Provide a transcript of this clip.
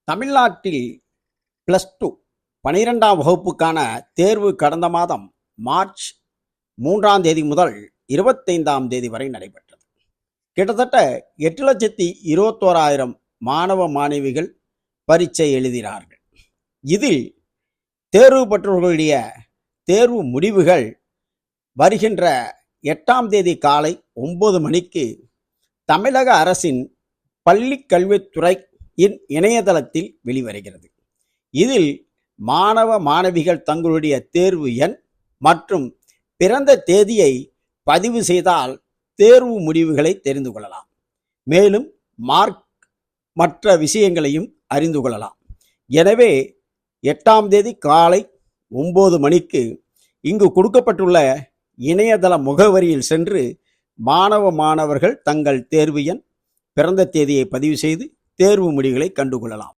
தமிழ்நாட்டில் +2 12ஆம் வகுப்புக்கான தேர்வு கடந்த மாதம் மார்ச் 3ஆம் தேதி முதல் 25ஆம் தேதி வரை நடைபெற்றது. கிட்டத்தட்ட 8,21,000 மாணவ மாணவிகள் பரீட்சை எழுதினார்கள். இதில் தேர்வு பெற்றவர்களுடைய தேர்வு முடிவுகள் வருகின்ற 8ஆம் தேதி காலை 9 மணிக்கு தமிழக அரசின் பள்ளிக் கல்வித்துறையின் இணையதளத்தில் வெளிவருகிறது. இதில் மாணவ மாணவிகள் தங்களுடைய தேர்வு எண் மற்றும் பிறந்த தேதியை பதிவு செய்தால் தேர்வு முடிவுகளை தெரிந்து கொள்ளலாம். மேலும் மார்க் மற்ற விஷயங்களையும் அறிந்து கொள்ளலாம். எனவே 8ஆம் தேதி காலை 9 மணிக்கு இங்கு கொடுக்கப்பட்டுள்ள இணையதள முகவரியில் சென்று மாணவ மாணவர்கள் தங்கள் தேர்வு எண் பிறந்த தேதியை பதிவு செய்து தேர்வு முடிவுகளை கண்டுகொள்ளலாம்.